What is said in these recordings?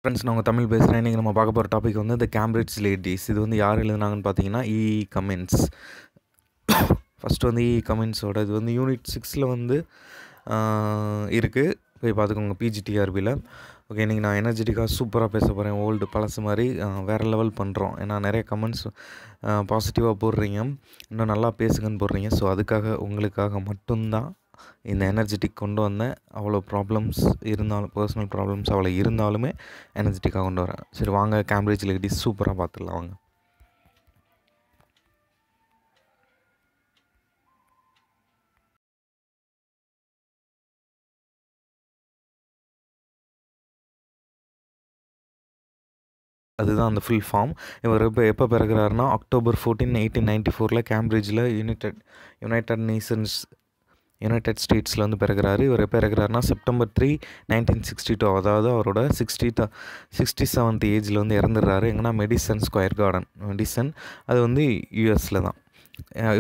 Friends நான் உங்கள் தமிழ் பேசுகிறேன். இன்றைக்கி நம்ம பார்க்க போகிற டாபிக் வந்து த கேம்பிரிட்ஜ் லேடிஸ். இது வந்து யார் எழுதுனாங்கன்னு பார்த்தீங்கன்னா கமின்ஸ். ஃபஸ்ட்டு வந்து கமின்ஸோட இது வந்து யூனிட் 6 வந்து இருக்குது. போய் பார்த்துக்கோங்க பிஜிடிஆர்பியில். ஓகே, இன்றைக்கி நான் எனர்ஜெட்டிக்காக சூப்பராக பேச போகிறேன். ஓல்டு பழசு மாதிரி வேறு லெவல் பண்ணுறோம். ஏன்னா நிறைய கமெண்ட்ஸ் பாசிட்டிவாக போடுறீங்க, இன்னும் நல்லா பேசுங்கன்னு போடுறீங்க. ஸோ அதுக்காக உங்களுக்காக மட்டும்தான் இந்த எனர்ஜெட்டிக் கொண்டு வந்தேன். அவ்வளோ ப்ராப்ளம்ஸ் இருந்தாலும், பர்சனல் ப்ராப்ளம்ஸ் அவ்வளோ இருந்தாலுமே எனர்ஜெட்டிக்காக கொண்டு வரேன். சரி வாங்க, கேம்பிரிட்ஜ் லேடிஸ் சூப்பராக பார்த்துடலாம் வாங்க. அதுதான் அந்த ஃபுல் ஃபார்ம். இவர் எப்போ பிறகுறாருன்னா October 14, 1894 கேம்பிரிட்ஜில் யுனைடெட் ஸ்டேட்ஸில் வந்து பிறகுறாரு. இவர் எப்போ பிறகுறாருனா September 3, 1962, அதாவது அவரோட 67th ஏஜில் வந்து இறந்துடுறாரு. எங்கன்னா மெடிசன் ஸ்கொயர் கார்டன், அது வந்து யூஎஸில் தான்.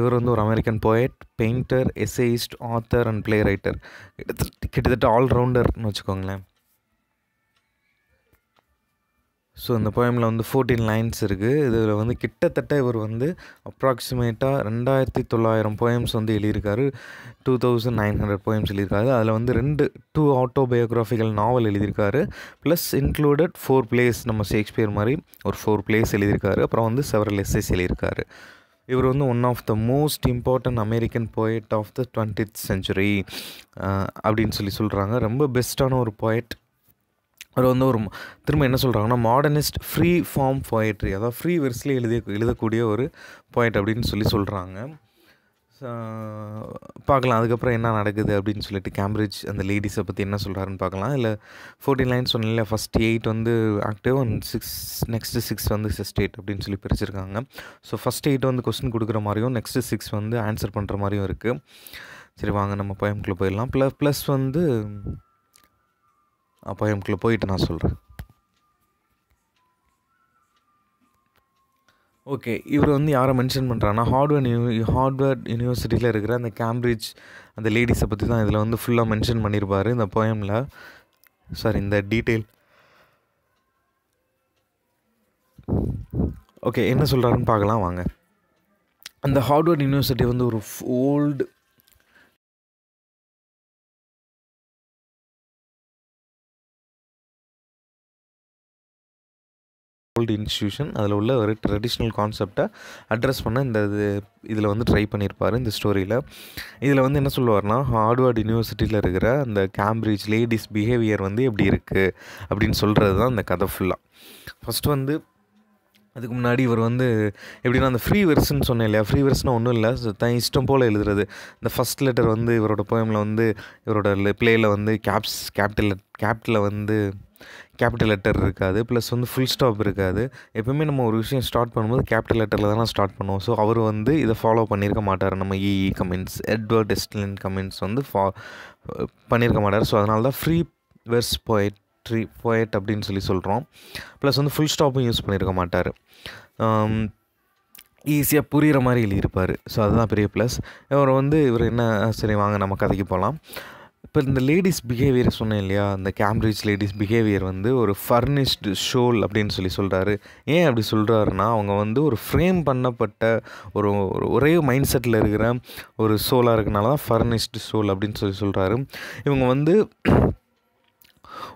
இவர் வந்து ஒரு American poet, painter, essayist, author and play writer. கிட்டத்தட்ட ஆல்ரவுண்டர்னு வச்சுக்கோங்களேன். ஸோ இந்த போயமில் வந்து 14 லைன்ஸ் இருக்குது. இதில் வந்து கிட்டத்தட்ட இவர் வந்து அப்ராக்சிமேட்டாக 2900 போயம்ஸ் வந்து எழுதியிருக்காரு. 2900 போயம்ஸ் எழுதியிருக்காரு. அதில் வந்து 2 ஆட்டோபயோகிராஃபிக்கல் நாவல் எழுதியிருக்காரு. ப்ளஸ் இன்க்ளூடட் 4 பிளேஸ், நம்ம ஷேக்ஸ்பியர் மாதிரி ஒரு 4 பிளேஸ் எழுதியிருக்காரு. அப்புறம் வந்து செவரல் எஸ்ஸேஸ் எழுதியிருக்காரு. இவர் வந்து one of the most important American poet of the 20th century அப்படின்னு சொல்கிறாங்க. ரொம்ப பெஸ்ட்டான ஒரு போயட். அவர் வந்து திரும்ப என்ன சொல்கிறாங்கன்னா மாடர்னிஸ்ட் ஃப்ரீ ஃபார்ம் போயட்ரி, அதாவது ஃப்ரீ வெர்ஸ்லேயே எழுதக்கூடிய ஒரு போயட் அப்படின்னு சொல்கிறாங்க. பார்க்கலாம் அதுக்கப்புறம் என்ன நடக்குது அப்படின்னு சொல்லிட்டு கேம்பிரிட்ஜ் அந்த லேடிஸை பற்றி என்ன சொல்கிறாருன்னு பார்க்கலாம். இல்லை 14 லைன்ஸ் சொன்னல, ஃபஸ்ட் 8 வந்து ஆக்டிவ் அண்ட் 6 வந்து ஸ்டேட் அப்படின்னு சொல்லி பிரிச்சிருக்காங்க. ஸோ ஃபஸ்ட் 8 வந்து கொஸ்டின் கொடுக்குற மாதிரியும், நெக்ஸ்ட் 6 வந்து ஆன்சர் பண்ணுற மாதிரியும் இருக்குது. சரி வாங்க நம்ம போயம்குள்ளே போயிடலாம். ப்ளஸ் வந்து போயம்குள்ளே போயிட்டு நான் சொல்கிறேன். ஓகே, இவர் வந்து யாரை மென்ஷன் பண்ணுறாங்கன்னா ஹார்வர்ட் யூனிவர்சிட்டியில் இருக்கிற அந்த கேம்பிரிட்ஜ் அந்த லேடிஸை பற்றி தான் இதில் வந்து ஃபுல்லாக மென்ஷன் பண்ணியிருப்பார் இந்த போயமில். சாரி, இந்த டீட்டெயில். ஓகே, என்ன சொல்கிறாருன்னு பார்க்கலாம் வாங்க. அந்த ஹார்வர்ட் யூனிவர்சிட்டி வந்து ஒரு ஓல்டு இன்ஸ்டியூஷன். அதில் உள்ள ஒரு ட்ரெடிஷ்னல் கான்செப்டை அட்ரஸ் பண்ண இதில் வந்து ட்ரை பண்ணியிருப்பார் இந்த ஸ்டோரியில். இதில் வந்து என்ன சொல்லுவார்னா, ஹார்வர்ட் யூனிவர்சிட்டியில் இருக்கிற அந்த கேம்பிரிட்ஜ் லேடிஸ் பிஹேவியர் வந்து எப்படி இருக்குது அப்படின்னு சொல்கிறது தான் இந்த கதை ஃபுல்லாக. ஃபஸ்ட்டு வந்து அதுக்கு முன்னாடி இவர் வந்து எப்படின்னா அந்த ஃப்ரீ வெர்ஸ்ன்னு சொன்னேன் இல்லையா, ஃப்ரீ வெர்ஸ்னால் ஒன்றும் இல்லை, தான் இஷ்டம் போல் எழுதுறது. இந்த ஃபஸ்ட் லெட்டர் வந்து இவரோட போயமில் வந்து இவரோட பிளேயில் வந்து கேபிட்டலில் வந்து கேபிட்டல் லெட்டர் இருக்காது. ப்ளஸ் வந்து ஃபுல் ஸ்டாப் இருக்காது. எப்பவுமே நம்ம ஒரு விஷயம் ஸ்டார்ட் பண்ணும்போது கேபிட்டல் லெட்டரில் தானே ஸ்டார்ட் பண்ணுவோம். ஸோ அவர் வந்து இதை ஃபாலோ பண்ணியிருக்க மாட்டார். நம்ம கமின்ஸ், எட்வர்ட் எஸ்ட்லின் கமின்ஸ் வந்து பண்ணியிருக்க மாட்டார். ஸோ அதனால தான் ஃப்ரீ வெர்ஸ் போயட் அப்படின்னு சொல்கிறோம். ப்ளஸ் வந்து ஃபுல் ஸ்டாப்பும் யூஸ் பண்ணியிருக்க மாட்டார். ஈஸியாக புரிகிற மாதிரி எழுதியிருப்பார். ஸோ அதுதான் பெரிய ப்ளஸ். இவர் என்ன, சரி வாங்க நம்ம கதைக்கு போகலாம். இப்போ இந்த லேடிஸ் பிஹேவியர் சொன்னேன் இல்லையா, இந்த கேம்பிரிட்ஜ் லேடிஸ் பிஹேவியர் வந்து ஒரு ஃபர்னிஷ்டு ஷோல் அப்படின்னு சொல்கிறாரு. ஏன் அப்படி சொல்கிறாருன்னா, அவங்க வந்து ஒரு ஃப்ரேம் பண்ணப்பட்ட ஒரே மைண்ட் செட்டில் இருக்கிற ஒரு சோலாக இருக்கனால தான் ஃபர்னிஷ்டு சோல் அப்படின்னு சொல்கிறாரு. இவங்க வந்து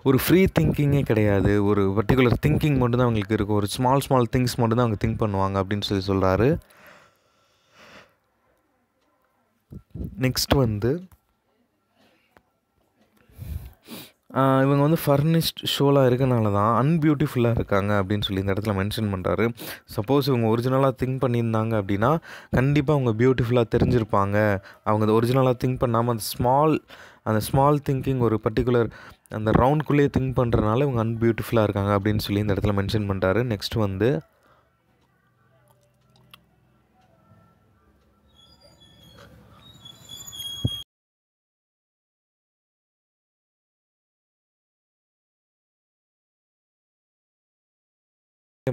ஒரு ஃப்ரீ திங்கிங்கே கிடையாது. ஒரு பர்டிகுலர் திங்கிங் மட்டும்தான் அவங்களுக்கு இருக்கும். ஒரு ஸ்மால் திங்ஸ் மட்டும்தான் அவங்க திங்க் பண்ணுவாங்க அப்படின்னு சொல்கிறாரு. நெக்ஸ்ட் வந்து இவங்க வந்து ஃபர்னிஷ்ட் ஷோலாக இருக்கனால தான் அன்பியூட்டிஃபுல்லாக இருக்காங்க அப்படின்னு சொல்லி இந்த இடத்துல மென்ஷன் பண்ணுறாரு. சப்போஸ் இவங்க ஒரிஜினலாக திங்க் பண்ணியிருந்தாங்க அப்படின்னா கண்டிப்பாக அவங்க பியூட்டிஃபுல்லாக தெரிஞ்சிருப்பாங்க. அவங்க ஒரிஜினலாக திங்க் பண்ணாமல் அந்த ஸ்மால் திங்கிங், ஒரு பர்டிகுலர் அந்த ரவுண்ட்குள்ளேயே திங்க் பண்ணுறதுனால இவங்க அன்பியூட்டிஃபுல்லாக இருக்காங்க அப்படின்னு சொல்லி இந்த இடத்துல மென்ஷன் பண்ணுறாரு. நெக்ஸ்ட் வந்து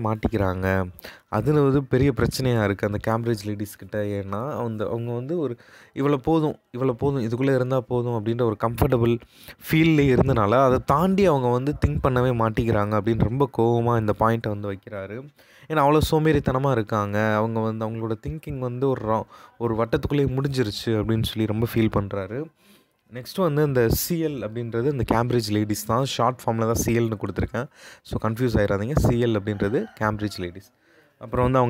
மாட்டிக்கிறாங்க. அது வந்து பெரிய பிரச்சனையா இருக்கு அந்த கேம்பிரிட்ஜ் லேடீஸ் கிட்ட. ஏன்னா, அவங்க வந்து ஒரு இவ்வளோ போதும் இதுக்குள்ளே இருந்தா போதும் அப்படின்ற ஒரு கம்ஃபர்டபுள் ஃபீல்லே இருந்தனால, அத தாண்டி அவங்க வந்து திங்க் பண்ணவே மாட்டிக்கிறாங்க அப்படின்னு ரொம்ப கோவமா இந்த பாயிண்ட்ட வந்து வைக்கிறாரு. ஏன்னா, அவ்வளோ சோம்பேறித்தனமா இருக்காங்க. அவங்க வந்து அவங்களோட திங்கிங் வந்து ஒரு வட்டத்துக்குள்ளேயே முடிஞ்சிருச்சு அப்படின்னு சொல்லி ரொம்ப ஃபீல் பண்றாரு. நெக்ஸ்ட் வந்து இந்த சிஎல் அப்படின்றது இந்த கேம்பிரிட்ஜ் லேடீஸ் தான். ஷார்ட் ஃபார்மில் தான் சிஎல்னு கொடுத்துருக்கேன். ஸோ கன்ஃபியூஸ் ஆயிடாதீங்க. சிஎல் அப்படின்றது கேம்பிரிட்ஜ் லேடீஸ். அப்புறம் வந்து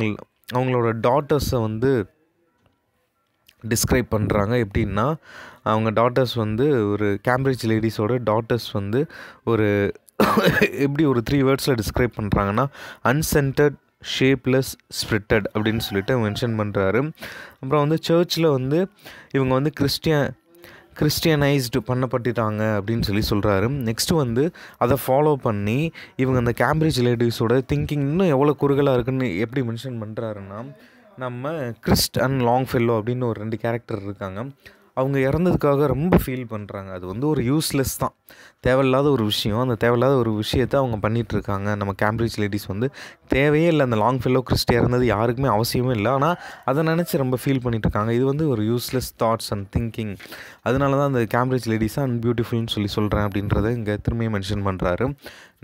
அவங்களோட டாட்டர்ஸை வந்து டிஸ்கிரைப் பண்ணுறாங்க. எப்படின்னா, அவங்க டாட்டர்ஸ் வந்து ஒரு கேம்பிரிட்ஜ் லேடீஸோட டாட்டர்ஸ் வந்து ஒரு எப்படி ஒரு 3 வேர்ட்ஸில் டிஸ்கிரைப் பண்ணுறாங்கன்னா, அன்சென்டர்ட், ஷேப்லெஸ், ஸ்ப்ரிட்டட் அப்படின்னு சொல்லிட்டு மென்ஷன் பண்ணுறாரு. அப்புறம் வந்து சர்ச்சில் வந்து இவங்க வந்து கிறிஸ்டியனைஸ்டு பண்ணப்பட்டுட்டாங்க அப்படின்னு சொல்கிறாரு. நெக்ஸ்ட்டு வந்து அதை ஃபாலோ பண்ணி இவங்க அந்த கேம்பிரிட்ஜ் லேடீஸோட திங்கிங் இன்னும் எவ்வளோ குறுகலாக இருக்குன்னு எப்படி மென்ஷன் பண்ணுறாருன்னா, நம்ம கிறிஸ்ட் அண்ட் லாங் ஃபெல்லோ அப்படின்னு ஒரு 2 கேரக்டர் இருக்காங்க. அவங்க இறந்ததுக்காக ரொம்ப ஃபீல் பண்ணுறாங்க. அது வந்து ஒரு யூஸ்லெஸ் தான், தேவையில்லாத ஒரு விஷயம். அந்த தேவையில்லாத ஒரு விஷயத்தை அவங்க பண்ணிகிட்ருக்காங்க. நம்ம கேம்பிரிட்ஜ் லேடீஸ் வந்து தேவையே இல்லை. அந்த லாங் ஃபெல்லோ கிறிஸ்ட் இறந்தது யாருக்குமே அவசியமே இல்லை. ஆனால் அதை நினச்சி ரொம்ப ஃபீல் பண்ணிகிட்ருக்காங்க. இது வந்து ஒரு யூஸ்லெஸ் தாட்ஸ் அண்ட் திங்கிங். அதனால தான் அந்த கேம்பிரிட்ஜ் லேடீஸை அன்பியூட்டிஃபுல்னு சொல்கிறேன் அப்படின்றத இங்கே திரும்பியும் மென்ஷன் பண்ணுறாரு.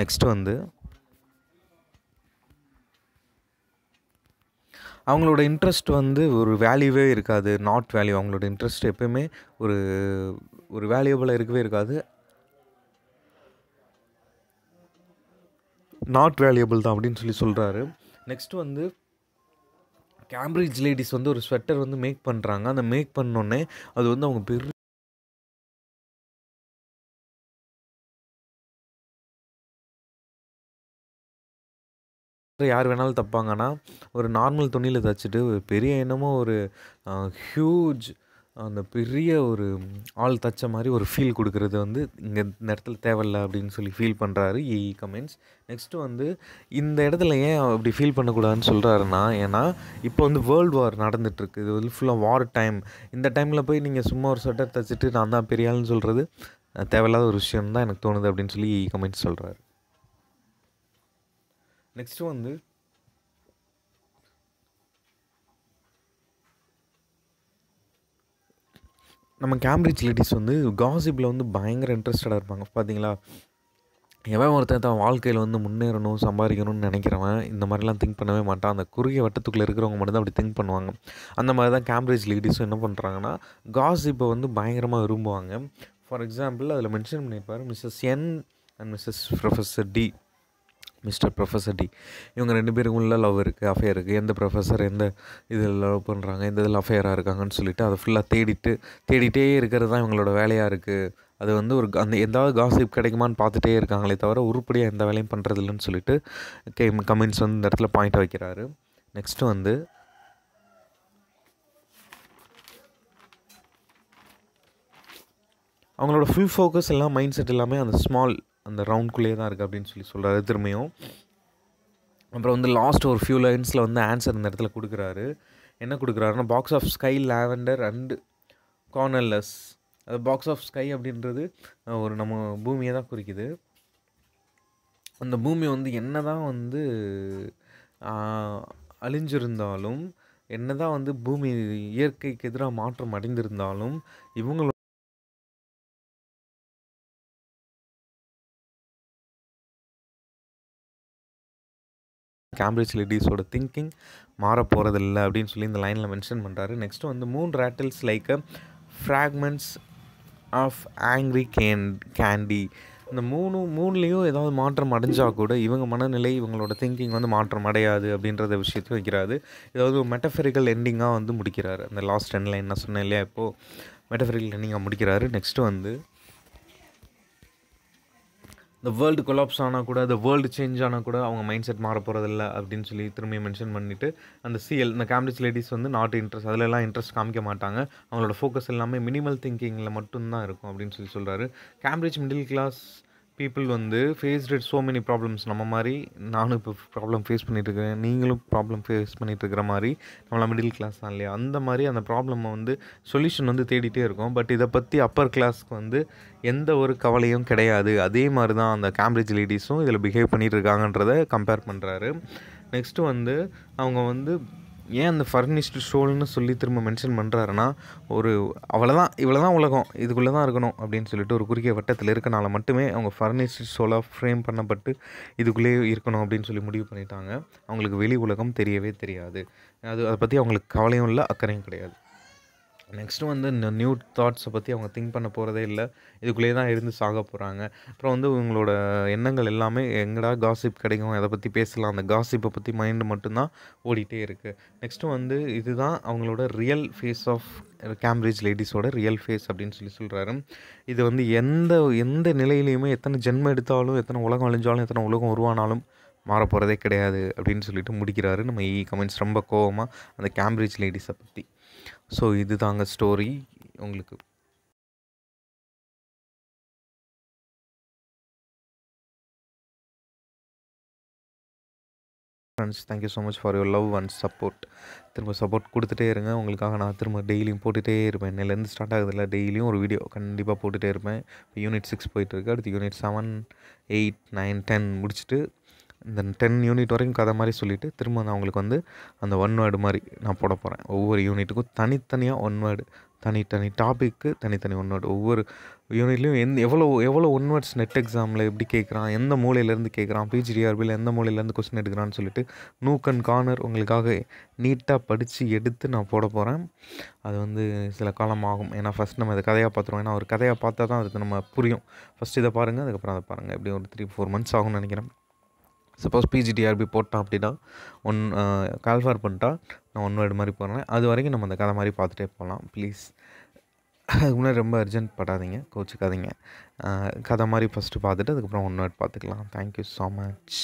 நெக்ஸ்ட்டு வந்து அவங்களோட இன்ட்ரெஸ்ட் வந்து ஒரு வேல்யூவே இருக்காது. Not value. அவங்களோட இன்ட்ரெஸ்ட் எப்பயுமே ஒரு ஒரு வேல்யூபிளாக இருக்கவே இருக்காது. நாட் வேல்யூபிள் தான் அப்படின்னு சொல்கிறாரு. நெக்ஸ்ட் வந்து கேம்பிரிட்ஜ் லேடீஸ் வந்து ஒரு ஸ்வெட்டர் வந்து மேக் பண்ணுறாங்க. அந்த மேக் பண்ணோடனே அது வந்து அவங்க பெரிய யார் வேணாலும் தப்பாங்கன்னா, ஒரு நார்மல் துணியில் தைச்சிட்டு பெரிய என்னமோ ஒரு ஹியூஜ் அந்த பெரிய ஒரு ஆள் தச்ச மாதிரி ஒரு ஃபீல் கொடுக்குறது வந்து இங்கே இந்த இடத்துல தேவையில்ல அப்படின்னு ஃபீல் பண்ணுறாரு கமெண்ட்ஸ். நெக்ஸ்ட்டு வந்து இந்த இடத்துல ஏன் அப்படி ஃபீல் பண்ணக்கூடாதுன்னு சொல்கிறாருன்னா, ஏன்னா இப்போ வந்து வேர்ல்டு வார் நடந்துகிட்ருக்கு. இது வந்து ஃபுல்லாக வார் டைம். இந்த டைமில் போய் நீங்கள் சும்மா ஒரு ஸ்வெட்டர் தைச்சிட்டு நான் தான் பெரிய ஆள்னு சொல்கிறது தேவையில்லாத ஒரு விஷயம் தான் எனக்கு தோணுது அப்படின்னு கமெண்ட்ஸ் சொல்கிறாரு. நெக்ஸ்ட்டு வந்து நம்ம கேம்பிரிட்ஜ் லேடீஸ் வந்து காசிப்பில் வந்து பயங்கர இன்ட்ரெஸ்டடாக இருப்பாங்க. பார்த்தீங்களா, எவன் ஒருத்தன் தான் வாழ்க்கையில் வந்து முன்னேறணும், சம்பாதிக்கணும்னு நினைக்கிறவன் இந்த மாதிரிலாம் திங்க் பண்ணவே மாட்டான். அந்த குறுகிய வட்டத்துக்குள்ளே இருக்கிறவங்க மட்டும் தான் அப்படி திங்க் பண்ணுவாங்க. அந்த மாதிரி தான் கேம்பிரிட்ஜ் லேடீஸும் என்ன பண்ணுறாங்கன்னா, காசிப்பை வந்து பயங்கரமாக விரும்புவாங்க. ஃபார் எக்ஸாம்பிள் அதில் மென்ஷன் பண்ணியிருப்பார், Mrs N and Mrs professor D. Mister professor D இவங்க 2 பேருக்குள்ள லவ் இருக்குது, அஃபேர் இருக்குது. எந்த ப்ரொஃபஸர் எந்த இதில் லவ் பண்ணுறாங்க, எந்த இதில் அஃபேராக இருக்காங்கன்னு சொல்லிட்டு அதை ஃபுல்லாக தேடிட்டே இருக்கிறது தான் இவங்களோட வேலையாக இருக்குது. அது வந்து ஒரு அந்த எதாவது காசிப் கிடைக்குமான்னு பார்த்துட்டே இருக்காங்களே தவிர உருப்படியாக எந்த வேலையும் பண்ணுறது இல்லைன்னு சொல்லிட்டு கமெண்ட்ஸ் வந்து இந்த இடத்துல பாயிண்ட் வைக்கிறாரு. நெக்ஸ்ட்டு வந்து அவங்களோட ஃபுல் ஃபோக்கஸ் எல்லாம் மைண்ட் செட் எல்லாமே அந்த ரவுண்ட்குள்ளேயே தான் இருக்குது அப்படின்னு சொல்கிறாரு திரும்பியும். அப்புறம் வந்து லாஸ்ட் ஒரு ஃபியூ லைன்ஸில் வந்து ஆன்சர் இந்த இடத்துல கொடுக்குறாரு. என்ன கொடுக்குறாருன்னா, box of sky, lavender and cornerless. அது பாக்ஸ் ஆஃப் ஸ்கை அப்படின்றது ஒரு நம்ம பூமியை தான் குறிக்குது. அந்த பூமி வந்து என்ன தான் வந்து அழிஞ்சிருந்தாலும், என்ன தான் வந்து பூமி இயற்கைக்கு எதிராக மாற்றம் அடைந்திருந்தாலும், இவங்களோட கேம்பிரிட்ஜ் லேடீஸோட திங்கிங் மாற போகிறதில்ல அப்படின்னு இந்த லைனில் மென்ஷன் பண்ணுறாரு. நெக்ஸ்ட்டு வந்து 3 rattles like fragments of angry candy. இந்த மூணுலேயும் ஏதாவது மாற்றம் அடைஞ்சால் கூட இவங்க மனநிலை, இவங்களோட திங்கிங் வந்து மாற்றம் அடையாது அப்படின்றத விஷயத்தையும் வைக்கிறாரு. ஏதாவது ஒரு மெட்டஃபரிக்கல் எண்டிங்காக வந்து முடிக்கிறாரு. அந்த லாஸ்ட் 10 லைன் நான் சொன்னேன் இல்லையா, இப்போது மெட்டஃபரிக்கல் எண்டிங்காக முடிக்கிறாரு. நெக்ஸ்ட்டு வந்து இந்த வேர்ல்டு கொலாப்ஸ் ஆனால் கூட, இந்த வேர்ல்டு சேஞ்ச் ஆனால் கூட அவங்க மைண்ட் செட் மாற போகிறதில்ல அப்படின்னு திரும்பி மென்ஷன் பண்ணிவிட்டு, அந்த சிஎல் இந்த கேம்பிரிட்ஜ் லேடீஸ் வந்து நாட் இன்ட்ரெஸ்ட், அதிலெல்லாம் இன்ட்ரெஸ்ட் காமிக்க மாட்டாங்க. அவங்களோட ஃபோக்கஸ் எல்லாமே மினிமல் திங்கிங்கில் மட்டும்தான் இருக்கும் அப்படின்னு சொல்கிறாரு. கேம்பிரிட்ஜ் மிடில் கிளாஸ் பீப்புள் வந்து ஃபேஸ்டு ஸோ மெனி ப்ராப்ளம்ஸ். நம்ம மாதிரி நானும் இப்போ ப்ராப்ளம் ஃபேஸ் பண்ணிகிட்ருக்கேன், நீங்களும் ப்ராப்ளம் ஃபேஸ் பண்ணிகிட்ருக்கிற மாதிரி நம்மளாம் மிடில் கிளாஸ் தான் இல்லையா? அந்த மாதிரி அந்த ப்ராப்ளமை வந்து சொல்யூஷன் வந்து தேடிட்டே இருக்கோம். பட் இதை பற்றி அப்பர் கிளாஸ்க்கு வந்து எந்த ஒரு கவலையும் கிடையாது. அதே மாதிரி தான் அந்த கேம்பிரிட்ஜ் லேடிஸும் இதில் பிஹேவ் பண்ணிகிட்டு இருக்காங்கன்றதை கம்பேர் பண்ணுறாரு. நெக்ஸ்ட்டு வந்து அவங்க வந்து ஏன் அந்த ஃபர்னிஷ்டு ஷோல்னு சொல்லி திரும்ப மென்ஷன் பண்ணுறாருன்னா, ஒரு அவ்வளோதான், இவ்வளோ தான் உலகம், இதுக்குள்ளே தான் இருக்கணும் அப்படின்னு சொல்லிட்டு ஒரு குறுகிய வட்டத்தில் இருக்கனால மட்டுமே அவங்க ஃபர்னிஷ்டு ஷோலாக ஃப்ரேம் பண்ணப்பட்டு இதுக்குள்ளேயே இருக்கணும் அப்படின்னு சொல்லி முடிவு பண்ணிட்டாங்க. அவங்களுக்கு வெளி உலகம் தெரியவே தெரியாது. அதை பற்றி அவங்களுக்கு கவலையும் இல்லை, அக்கறையும் கிடையாது. நெக்ஸ்ட்டு வந்து இந்த நியூ தாட்ஸை பற்றி அவங்க திங்க் பண்ண போகிறதே இல்லை. இதுக்குள்ளேயே தான் இருந்து சாக போகிறாங்க. அப்புறம் வந்து இவங்களோட எண்ணங்கள் எல்லாமே எங்கடா காசிப் கிடைக்கும், அதை பற்றி பேசலாம், அந்த காசிப்பை பற்றி மைண்டு மட்டும்தான் ஓடிட்டே இருக்குது. நெக்ஸ்ட்டு வந்து இதுதான் அவங்களோட ரியல் ஃபேஸ் ஆஃப் கேம்பிரிட்ஜ் லேடிஸோட ரியல் ஃபேஸ் அப்படின்னு சொல்லி சொல்கிறாரு. இது வந்து எந்த எந்த நிலையிலையுமே எத்தனை ஜென்மம் எடுத்தாலும், எத்தனை உலகம் அழிஞ்சாலும், எத்தனை உலகம் உருவானாலும் மாறப்போகிறதே கிடையாது அப்படின்னு சொல்லிட்டு முடிக்கிறாரு நம்ம கமெண்ட்ஸ் ரொம்ப கோவமாக அந்த கேம்பிரிட்ஜ் லேடிஸை பற்றி. ஸோ இது தாங்க ஸ்டோரி உங்களுக்கு. Friends, thank you so much for your love and support. திரும்ப சப்போர்ட் கொடுத்துட்டே இருங்க. உங்களுக்காக நான் திரும்ப டெய்லியும் போட்டுகிட்டே இருப்பேன். இன்னிலேருந்து ஸ்டார்ட் ஆகுதில்ல, டெய்லியும் ஒரு வீடியோ கண்டிப்பாக போட்டுகிட்டே இருப்பேன். இப்போ யூனிட் 6 போயிட்டுருக்கு. அடுத்து யூனிட் 7, 8, 9, 10 முடிச்சுட்டு இந்த 10 யூனிட் வரைக்கும் கதை மாதிரி சொல்லிவிட்டு திரும்ப நான் உங்களுக்கு வந்து அந்த ஒன் வேர்டு மாதிரி நான் போட போகிறேன். ஒவ்வொரு யூனிட்டுக்கும் தனித்தனியாக ஒன் வேர்டு, தனித்தனி டாப்பிக்கு தனித்தனி ஒன் வேர்டு. ஒவ்வொரு யூனிட்லேயும் எவ்வளோ ஒன் வேர்ட்ஸ் நெட் எக்ஸாமில் எப்படி கேட்குறான், எந்த மூலையிலேருந்து கேட்குறான், பிஜிடிஆர்பியில் எந்த மூலையிலேருந்து கொஸ்டின் எடுக்கிறான்னு சொல்லிட்டு நூக் அண்ட் கார்னர் உங்களுக்காக நீட்டாக படித்து எடுத்து நான் போட போகிறேன். அது வந்து சில காலம் ஆகும். ஏன்னா ஃபஸ்ட் நம்ம இதை கதையாக பார்த்துருவோம். ஏன்னா ஒரு கதையாக பார்த்தா தான் அதுக்கு நம்ம புரியும். ஃபஸ்ட் இதை பாருங்கள், அதுக்கப்புறம் அதை பாருங்கள். எப்படியும் ஒரு 3-4 months ஆகும்னு நினைக்கிறேன். சப்போஸ் பிஜிடிஆர்பி போட்டான் அப்படின்னா கால்ஃபார் பண்ணிட்டா நான் ஒன் வேர்டு மாதிரி போடுறேன். அது வரைக்கும் நம்ம அந்த கதை மாதிரி பார்த்துட்டே போகலாம் ப்ளீஸ். அதுக்கு முன்னாடி ரொம்ப அர்ஜென்ட் படாதீங்க, கோச்சிக்காதீங்க. கதை மாதிரி ஃபஸ்ட்டு பார்த்துட்டு அதுக்கப்புறம் ஒன் வேர்ட் பார்த்துக்கலாம். Thank you so much.